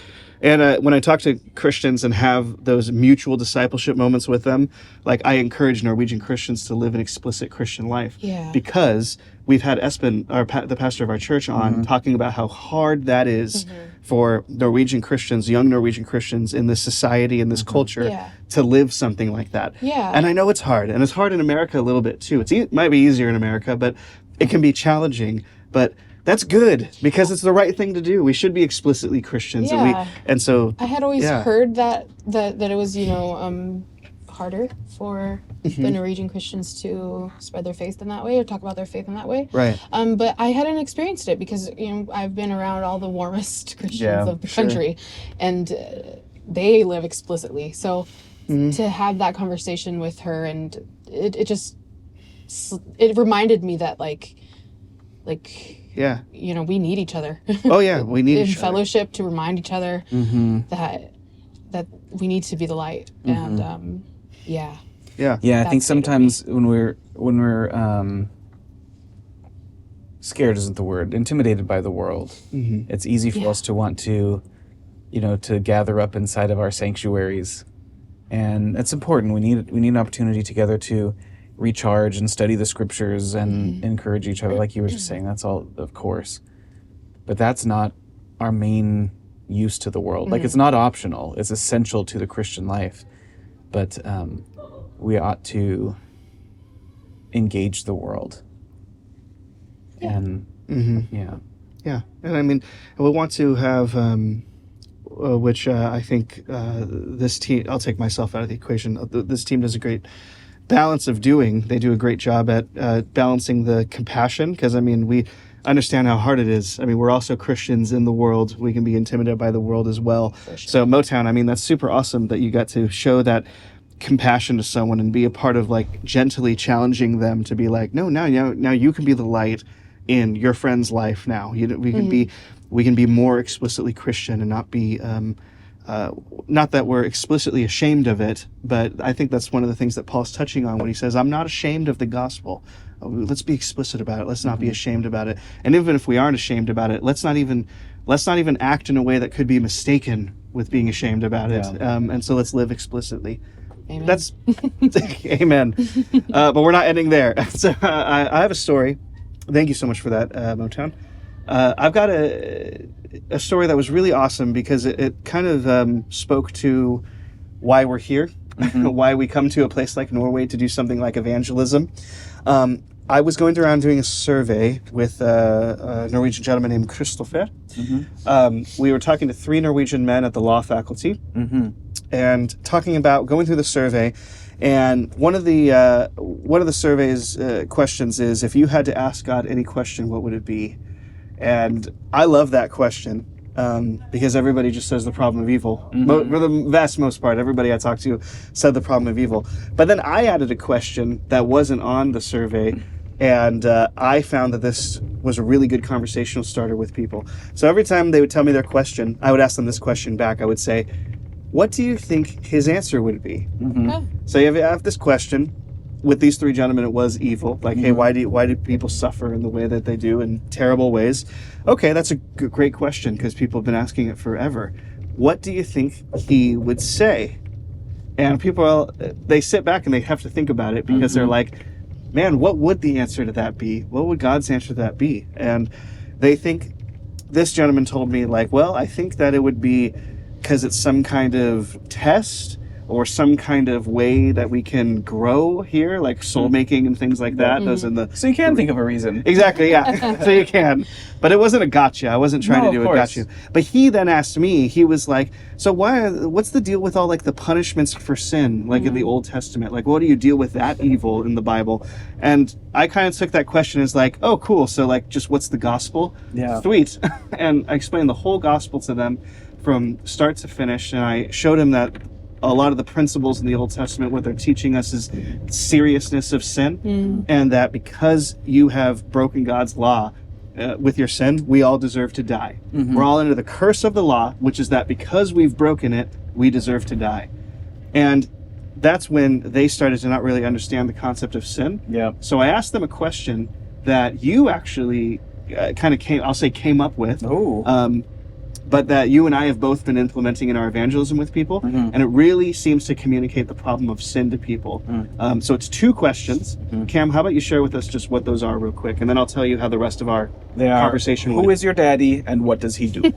[SPEAKER 3] And when I talk to Christians and have those mutual discipleship moments with them, I encourage Norwegian Christians to live an explicit Christian life.
[SPEAKER 2] Yeah.
[SPEAKER 3] Because we've had Espen, the pastor of our church, on talking about how hard that is for Norwegian Christians, young Norwegian Christians in this society, in this culture, to live something like that.
[SPEAKER 2] Yeah.
[SPEAKER 3] And I know it's hard. And it's hard in America a little bit too. It might be easier in America, but it can be challenging. But that's good because it's the right thing to do. We should be explicitly Christians.
[SPEAKER 2] Yeah.
[SPEAKER 3] And so
[SPEAKER 2] I had always heard that it was, harder for the Norwegian Christians to spread their faith in that way or talk about their faith in that way.
[SPEAKER 3] Right.
[SPEAKER 2] But I hadn't experienced it because, I've been around all the warmest Christians of the country, and they live explicitly. So to have that conversation with her, and it reminded me that we need each other.
[SPEAKER 3] Oh yeah, we need
[SPEAKER 2] in
[SPEAKER 3] each other.
[SPEAKER 2] fellowship to remind each other that we need to be the light. And
[SPEAKER 3] Yeah,
[SPEAKER 4] I think sometimes when we're scared isn't the word, intimidated by the world, it's easy for us to want to, to gather up inside of our sanctuaries, and that's important. We need an opportunity together to recharge and study the scriptures and encourage each other, like you were just saying. That's all, of course, but that's not our main use to the world. It's not optional; it's essential to the Christian life. But we ought to engage the world. And and I mean, we want to have which I think this team, I'll take myself out of the equation, this team does a great balance of doing. They do a great job at balancing the compassion, because I mean, we understand how hard it is. I mean, we're also Christians in the world. We can be intimidated by the world as well. Sure. So Motown, I mean, that's super awesome that you got to show that compassion to someone and be a part of gently challenging them to be no, now you can be the light in your friend's life now. We can be more explicitly Christian and not be not that we're explicitly ashamed of it, but I think that's one of the things that Paul's touching on when he says, I'm not ashamed of the gospel. Let's be explicit about it. Let's not be ashamed about it. And even if we aren't ashamed about it, let's not even act in a way that could be mistaken with being ashamed about it. And so let's live explicitly.
[SPEAKER 2] Amen.
[SPEAKER 3] That's amen. But we're not ending there. So I have a story. Thank you so much for that, Motown. I've got a story that was really awesome because it kind of spoke to why we're here, why we come to a place like Norway to do something like evangelism. I was going around doing a survey with a Norwegian gentleman named Kristoffer. We were talking to 3 Norwegian men at the law faculty and talking about going through the survey. And one of the survey's questions is, if you had to ask God any question, what would it be? And I love that question because everybody just says the problem of evil. For the vast most part, everybody I talked to said the problem of evil. But then I added a question that wasn't on the survey And I found that this was a really good conversational starter with people. So every time they would tell me their question, I would ask them this question back. I would say, what do you think his answer would be? So you have this question. With these three gentlemen, it was evil. Like, hey, why do people suffer in the way that they do in terrible ways? Okay, that's a great question because people have been asking it forever. What do you think he would say? And people, they sit back and they have to think about it because they're like, man, what would the answer to that be? What would God's answer to that be? And they think, this gentleman told me, like, well, I think that it would be because it's some kind of test or some kind of way that we can grow here, like soul making and things like that. Those are the...
[SPEAKER 4] So you can think of a reason.
[SPEAKER 3] Exactly, yeah. So you can. But it wasn't a gotcha. I wasn't trying to do a gotcha. But he then asked me, he was like, so what's the deal with all like the punishments for sin, like in the Old Testament? Like, what do you deal with that evil in the Bible? And I kind of took that question as like, oh, cool. So like, just what's the gospel?
[SPEAKER 4] Yeah.
[SPEAKER 3] Sweet. And I explained the whole gospel to them from start to finish. And I showed them that a lot of the principles in the Old Testament, what they're teaching us is seriousness of sin, and that because you have broken God's law with your sin, we all deserve to die. We're all under the curse of the law, which is that because we've broken it, we deserve to die. And that's when they started to not really understand the concept of sin.
[SPEAKER 4] Yeah.
[SPEAKER 3] So I asked them a question that you actually kind of came up with. But that you and I have both been implementing in our evangelism with people, and it really seems to communicate the problem of sin to people. So it's two questions. Cam, how about you share with us just what those are real quick, and then I'll tell you how the rest of our conversation
[SPEAKER 4] Who is your daddy, and what does he do?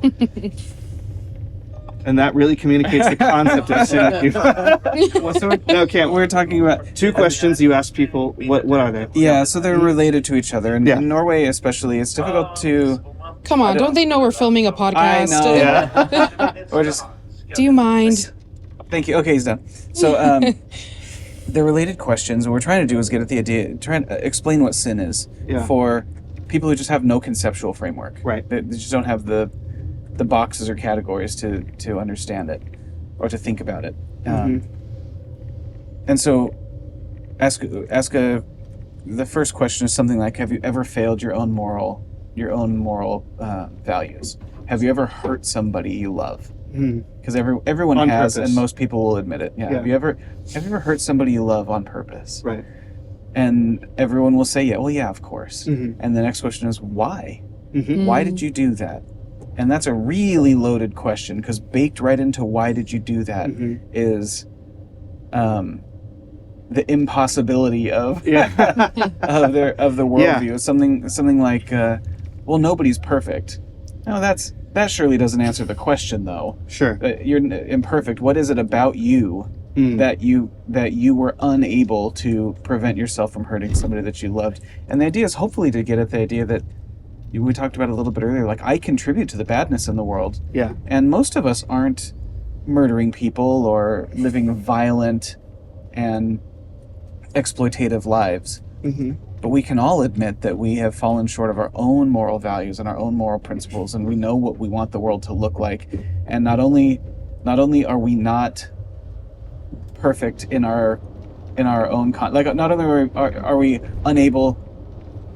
[SPEAKER 3] And that really communicates the concept of sin to people. No, Cam,
[SPEAKER 4] we're talking about
[SPEAKER 3] two questions you ask people. What are they?
[SPEAKER 4] Yeah, so they're related to each other. And in Norway especially, it's difficult to...
[SPEAKER 2] Come on, don't they know we're filming a podcast?
[SPEAKER 4] I know. Yeah. Or just...
[SPEAKER 2] Do you mind?
[SPEAKER 4] Thank you. Okay, he's done. So, they're related questions. What we're trying to do is get at the idea, try and explain what sin is for people who just have no conceptual framework.
[SPEAKER 3] Right.
[SPEAKER 4] They just don't have the boxes or categories to understand it or to think about it. And so, the first question is something like, have you ever failed your own moral values? Have you ever hurt somebody you love? Because everyone
[SPEAKER 3] on
[SPEAKER 4] has,
[SPEAKER 3] purpose.
[SPEAKER 4] and most people will admit it. Yeah. Have you ever hurt somebody you love on purpose?
[SPEAKER 3] Right.
[SPEAKER 4] And everyone will say, yeah, well, yeah, of course. And the next question is, why? Why did you do that? And that's a really loaded question, because baked right into why did you do that is the impossibility of of the worldview. Something like, well, nobody's perfect. No, that surely doesn't answer the question, though.
[SPEAKER 3] Sure.
[SPEAKER 4] You're imperfect. What is it about you that you were unable to prevent yourself from hurting somebody that you loved? And the idea is hopefully to get at the idea that we talked about a little bit earlier, like, I contribute to the badness in the world.
[SPEAKER 3] Yeah.
[SPEAKER 4] And most of us aren't murdering people or living violent and exploitative lives. But we can all admit that we have fallen short of our own moral values and our own moral principles, and we know what we want the world to look like. And not only are we not perfect in our own not only are we unable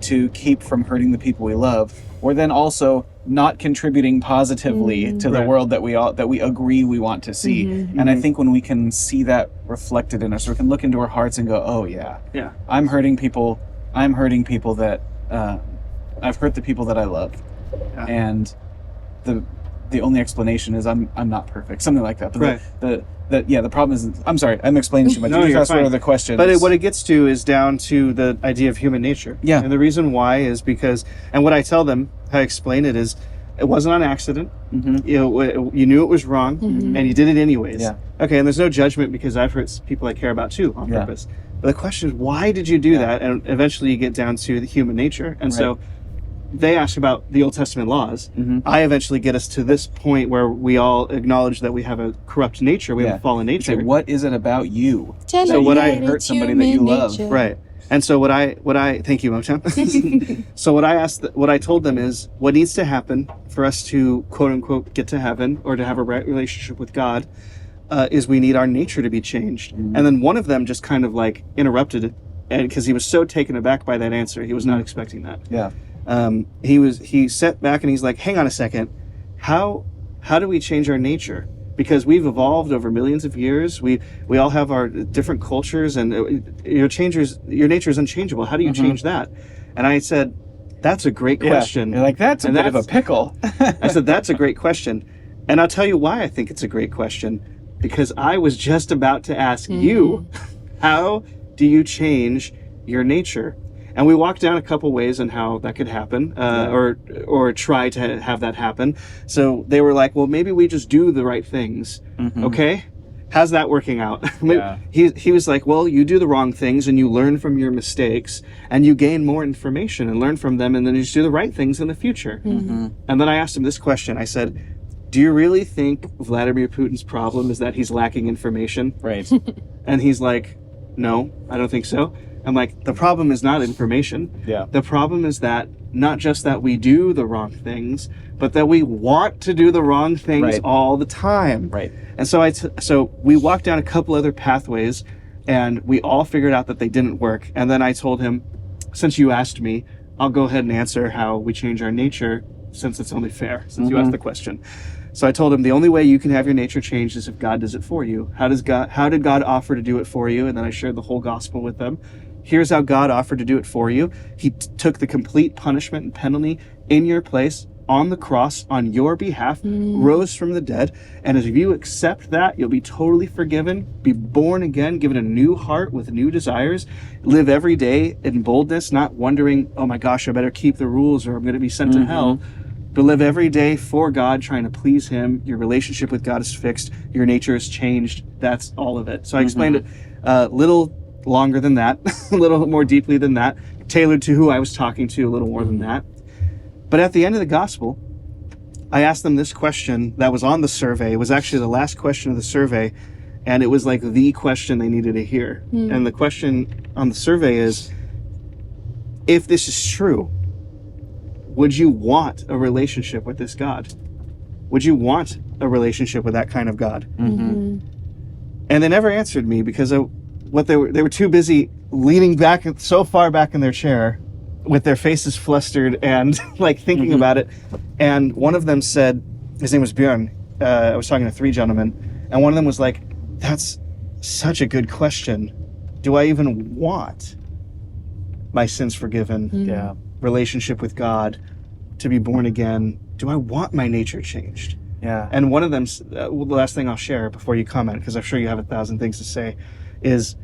[SPEAKER 4] to keep from hurting the people we love, we're then also not contributing positively to the world that we agree we want to see. And I think when we can see that reflected in us, we can look into our hearts and go, oh yeah, I'm hurting people that I've hurt the people that I love, and the only explanation is I'm not perfect, something like that. But the problem is, I'm sorry, I'm explaining too much.
[SPEAKER 3] No, you're fine.
[SPEAKER 4] What are the questions?
[SPEAKER 3] But what it gets to is down to the idea of human nature.
[SPEAKER 4] Yeah.
[SPEAKER 3] And the reason why is because, and what I tell them, how I explain it is, it wasn't on accident. You knew it was wrong, and you did it anyways.
[SPEAKER 4] Yeah.
[SPEAKER 3] Okay, and there's no judgment because I've hurt people I care about too on purpose. But the question is, why did you do that? And eventually you get down to the human nature. And so they ask about the Old Testament laws. I eventually get us to this point where we all acknowledge that we have a corrupt nature, we have a fallen nature.
[SPEAKER 4] Say, what is it about you?
[SPEAKER 3] So what I
[SPEAKER 4] hurt somebody that you love.
[SPEAKER 3] Right. And so what I thank you, Motown. So what I told them is, what needs to happen for us to quote unquote get to heaven or to have a right relationship with God is we need our nature to be changed. And then one of them just kind of like interrupted and because he was so taken aback by that answer, he was not expecting that.
[SPEAKER 4] Yeah.
[SPEAKER 3] He sat back and he's like, hang on a second, how do we change our nature? Because we've evolved over millions of years. We all have our different cultures, and your nature is unchangeable. How do you change that? And I said, that's a great question.
[SPEAKER 4] You're like, that's a bit of a pickle.
[SPEAKER 3] I said, that's a great question. And I'll tell you why I think it's a great question. Because I was just about to ask you, how do you change your nature? And we walked down a couple ways on how that could happen, or try to have that happen. So they were like, well, maybe we just do the right things. Okay? How's that working out? He was like, well, you do the wrong things and you learn from your mistakes and you gain more information and learn from them, and then you just do the right things in the future. And then I asked him this question. I said, do you really think Vladimir Putin's problem is that he's lacking information?
[SPEAKER 4] Right.
[SPEAKER 3] And he's like, no, I don't think so. I'm like, the problem is not information.
[SPEAKER 4] Yeah.
[SPEAKER 3] The problem is that not just that we do the wrong things, but that we want to do the wrong things all the time.
[SPEAKER 4] Right.
[SPEAKER 3] And so we walked down a couple other pathways, and we all figured out that they didn't work. And then I told him, since you asked me, I'll go ahead and answer how we change our nature, since it's only fair, since you asked the question. So I told him the only way you can have your nature changed is if God does it for you. How did God offer to do it for you? And then I shared the whole gospel with them. Here's how God offered to do it for you. He took the complete punishment and penalty in your place on the cross on your behalf, rose from the dead. And if you accept that, you'll be totally forgiven, be born again, given a new heart with new desires, live every day in boldness, not wondering, oh my gosh, I better keep the rules or I'm going to be sent to hell. But live every day for God, trying to please Him. Your relationship with God is fixed. Your nature is changed. That's all of it. So I explained it a little longer than that, a little more deeply than that, tailored to who I was talking to a little more than that. But at the end of the gospel, I asked them this question that was on the survey. It was actually the last question of the survey, and it was like the question they needed to hear. And the question on the survey is, if this is true, would you want a relationship with this God? Would you want a relationship with that kind of God? And they never answered me because of what they were too busy leaning back so far back in their chair with their faces flustered and like thinking about it. And one of them said, his name was Bergen. I was talking to 3 gentlemen, and one of them was like, that's such a good question. Do I even want my sins forgiven? Relationship with God, to be born again? Do I want my nature changed? And one of them, the last thing I'll share before you comment, because I'm sure you have 1,000 things to say, is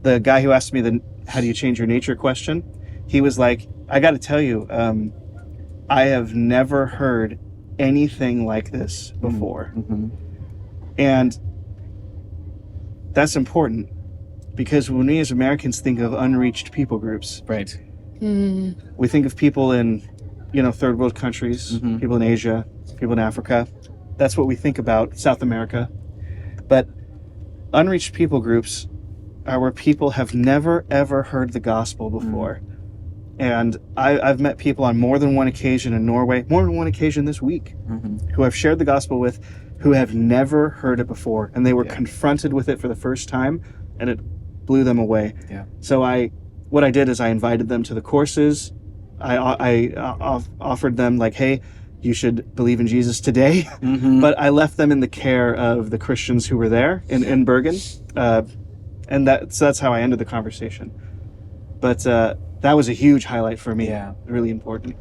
[SPEAKER 3] the guy who asked me the how do you change your nature question. He was like, I got to tell you, I have never heard anything like this before. And that's important, because when we as Americans think of unreached people groups, we think of people in, third world countries, people in Asia, people in Africa. That's what we think about, South America. But unreached people groups are where people have never, ever heard the gospel before. And I've met people on more than one occasion in Norway, more than one occasion this week, who I've shared the gospel with, who have never heard it before. And they were confronted with it for the first time, and it blew them away. So what I did is I invited them to the courses. I offered them like, hey, you should believe in Jesus today. But I left them in the care of the Christians who were there in Bergen. And that's how I ended the conversation. But that was a huge highlight for me. Really important.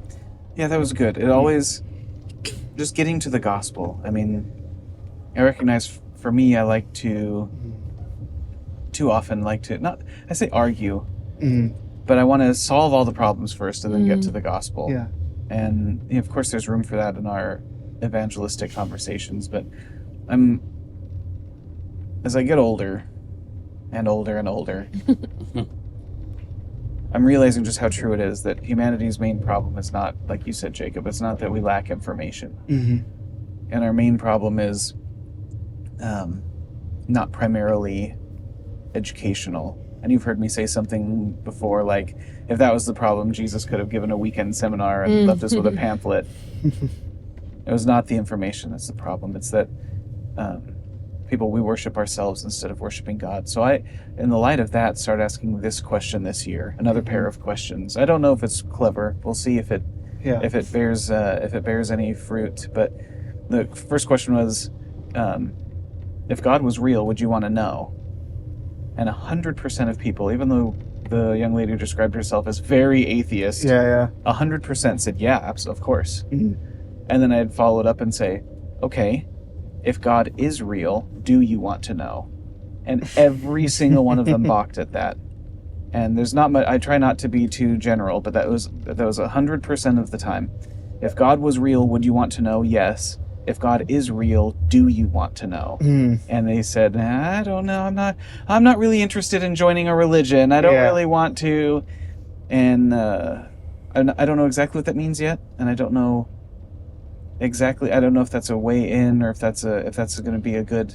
[SPEAKER 4] Yeah, that was good. It always, just getting to the gospel. I mean, I recognize for me, I like to, too often like to, not, I say argue, but I want to solve all the problems first and then get to the gospel. And of course there's room for that in our evangelistic conversations, but as I get older and older and older, I'm realizing just how true it is that humanity's main problem is not, like you said, Jacob, it's not that we lack information. And our main problem is not primarily educational. And you've heard me say something before, like, if that was the problem, Jesus could have given a weekend seminar and left us with a pamphlet. It was not the information that's the problem. It's that people, we worship ourselves instead of worshiping God. So I, in the light of that, started asking this question this year, another pair of questions. I don't know if it's clever. We'll see if it bears any fruit. But the first question was, if God was real, would you want to know? And 100% of people, even though the young lady who described herself as very atheist, 100% said, yeah, of course. Mm-hmm. And then I'd follow it up and say, okay, if God is real, do you want to know? And every single one of them balked at that. And there's not much, I try not to be too general, but that was 100% of the time. If God was real, would you want to know? Yes. If God is real, do you want to know? Mm. And they said, I don't know. I'm not really interested in joining a religion. I don't really want to. And I don't know exactly what that means yet. And I don't know if that's a way in, or if that's going to be a good,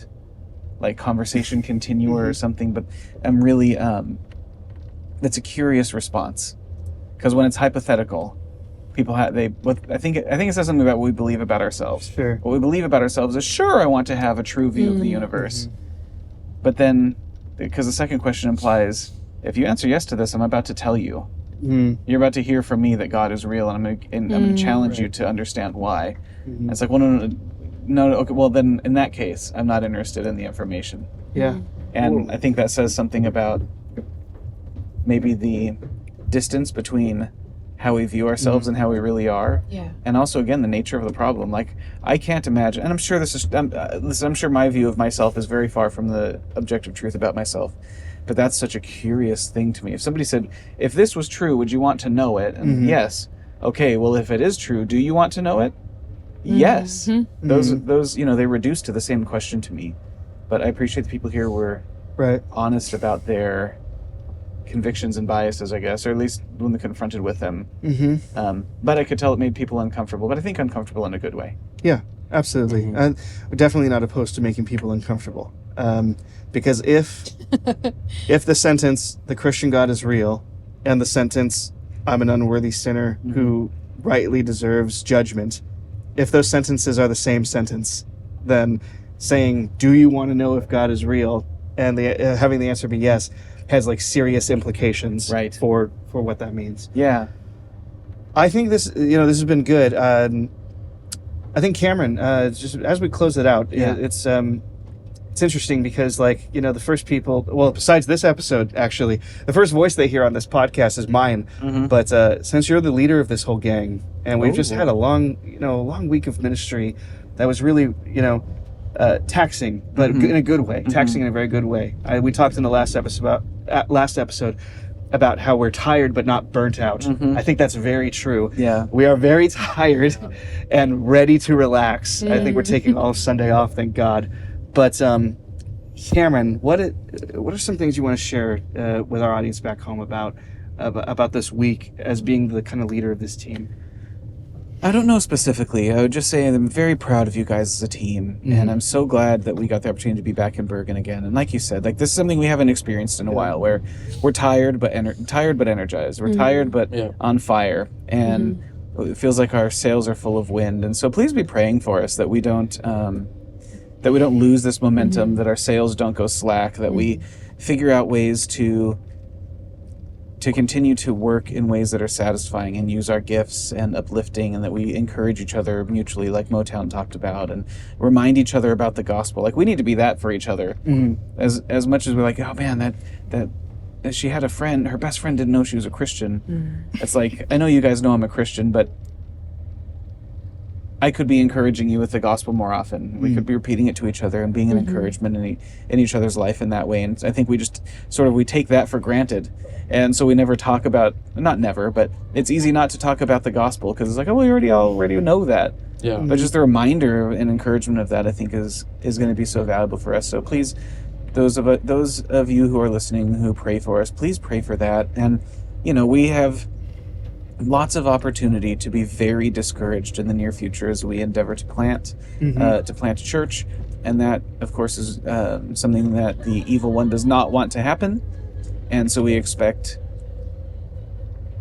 [SPEAKER 4] like, conversation continuer or something. But I'm really, that's a curious response, because when it's hypothetical, people I think it says something about what we believe about ourselves. Sure. What we believe about ourselves is, sure, I want to have a true view of the universe. But then, because the second question implies, if you answer yes to this, I'm about to tell you. You're about to hear from me that God is real, and I'm going to challenge you to understand why. And it's like, well, no, okay, well, then in that case, I'm not interested in the information. Yeah. And I think that says something about maybe the distance between how we view ourselves and how we really are. Yeah. And also, again, the nature of the problem. Like, I can't imagine, and I'm sure I'm sure my view of myself is very far from the objective truth about myself. But that's such a curious thing to me. If somebody said, if this was true, would you want to know it? And yes. Okay, well, if it is true, do you want to know it? Yes. Those, they reduce to the same question to me. But I appreciate the people here were honest about their convictions and biases, I guess, or at least when they're confronted with them. But I could tell it made people uncomfortable, but I think uncomfortable in a good way. Yeah, absolutely. We're definitely not opposed to making people uncomfortable. Because if the sentence, the Christian God is real, and the sentence, I'm an unworthy sinner who rightly deserves judgment, if those sentences are the same sentence, then saying, do you want to know if God is real, and having the answer be yes, has like serious implications for what that means. Yeah. I think this has been good. I think Cameron, just as we close it out, it's interesting because, the first people, well, besides this episode, actually, the first voice they hear on this podcast is mine. But since you're the leader of this whole gang, and we've just had a long week of ministry that was really, taxing, but in a good way, taxing in a very good way. We talked in the last episode about how we're tired but not burnt out. I think that's very true. Yeah, we are very tired and ready to relax. I think we're taking all of Sunday off, thank God. But Cameron, what are some things you want to share with our audience back home about this week as being the kind of leader of this team? I don't know specifically. I would just say I'm very proud of you guys as a team, and I'm so glad that we got the opportunity to be back in Bergen again. And like you said, this is something we haven't experienced in a while, where we're tired but energized. We're tired but on fire, and it feels like our sails are full of wind. And so please be praying for us that we don't lose this momentum, that our sails don't go slack, that we figure out ways to continue to work in ways that are satisfying and use our gifts and uplifting, and that we encourage each other mutually, like Motown talked about, and remind each other about the gospel. Like, we need to be that for each other. As much as we're like, oh man, that she had a friend, her best friend didn't know she was a Christian. It's like, I know you guys know I'm a Christian, but I could be encouraging you with the gospel more often. We could be repeating it to each other and being an encouragement in each other's life in that way. And I think we just we take that for granted. And so we never talk about, not never, but it's easy not to talk about the gospel because it's like, oh, we already know that. Yeah. But just the reminder and encouragement of that, I think, is going to be so valuable for us. So please, those of you who are listening who pray for us, please pray for that. And, we have lots of opportunity to be very discouraged in the near future as we endeavor to plant a church, and that, of course, is something that the evil one does not want to happen, and so we expect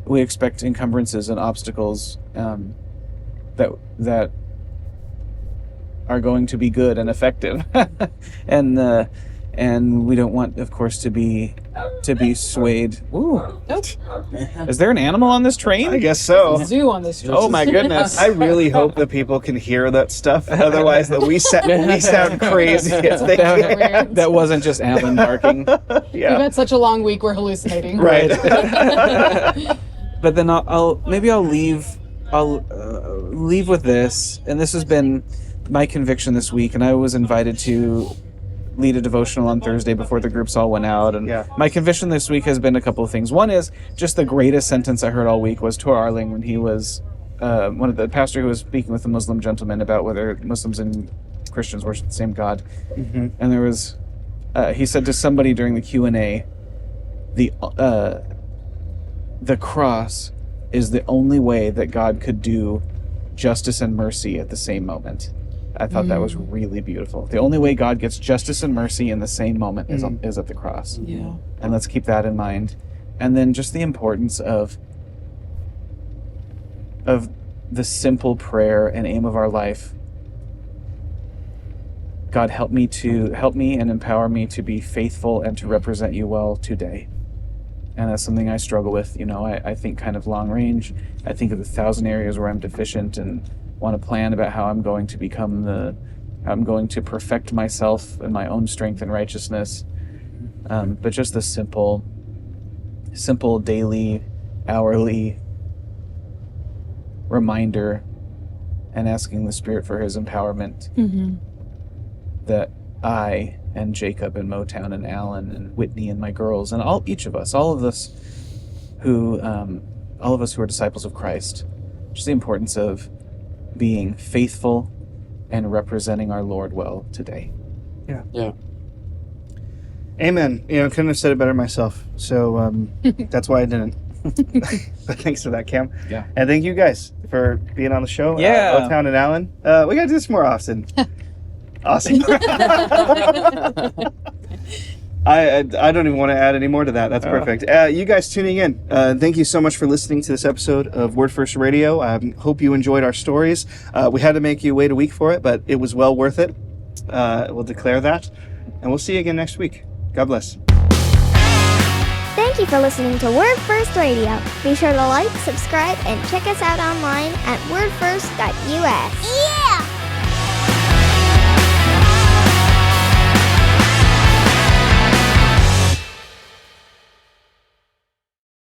[SPEAKER 4] encumbrances and obstacles that are going to be good and effective. And we don't want, of course, to be swayed. Ooh.
[SPEAKER 2] Nope.
[SPEAKER 4] Is there an animal on this train?
[SPEAKER 3] I guess so.
[SPEAKER 2] Zoo on this.
[SPEAKER 4] Oh my goodness.
[SPEAKER 3] I really hope that people can hear that stuff. Otherwise, that we sound crazy. If they can't.
[SPEAKER 4] That wasn't just Alan barking.
[SPEAKER 2] We've had such a long week. We're hallucinating.
[SPEAKER 3] Right.
[SPEAKER 4] But then I'll leave with this, and this has been my conviction this week, and I was invited to lead a devotional on Thursday before the groups all went out, and my conviction this week has been a couple of things. One is just the greatest sentence I heard all week was Tor Arling when he was one of the pastor who was speaking with a Muslim gentleman about whether Muslims and Christians worship the same God. Mm-hmm. And there was he said to somebody during the Q&A, the cross is the only way that God could do justice and mercy at the same moment. I thought that was really beautiful. The only way God gets justice and mercy in the same moment is at the cross.
[SPEAKER 2] Yeah.
[SPEAKER 4] And let's keep that in mind. And then just the importance of the simple prayer and aim of our life. God, help me and empower me to be faithful and to represent you well today. And that's something I struggle with. I think kind of long range. I think of 1,000 areas where I'm deficient and want to plan about how I'm going to perfect myself in my own strength and righteousness. But just the simple daily, hourly reminder and asking the Spirit for his empowerment that I and Jacob and Motown and Alan and Whitney and my girls and all of us who are disciples of Christ, just the importance of being faithful and representing our Lord well today.
[SPEAKER 5] Yeah.
[SPEAKER 3] Amen. Couldn't have said it better myself. So that's why I didn't. But thanks for that, Cam.
[SPEAKER 4] Yeah.
[SPEAKER 3] And thank you guys for being on the show.
[SPEAKER 4] Yeah.
[SPEAKER 3] Motown and Allen. We got to do this more often. Awesome. I don't even want to add any more to that. That's perfect. You guys tuning in, thank you so much for listening to this episode of Word First Radio. I hope you enjoyed our stories. We had to make you wait a week for it, but it was well worth it. We'll declare that. And we'll see you again next week. God bless.
[SPEAKER 1] Thank you for listening to Word First Radio. Be sure to like, subscribe, and check us out online at wordfirst.us.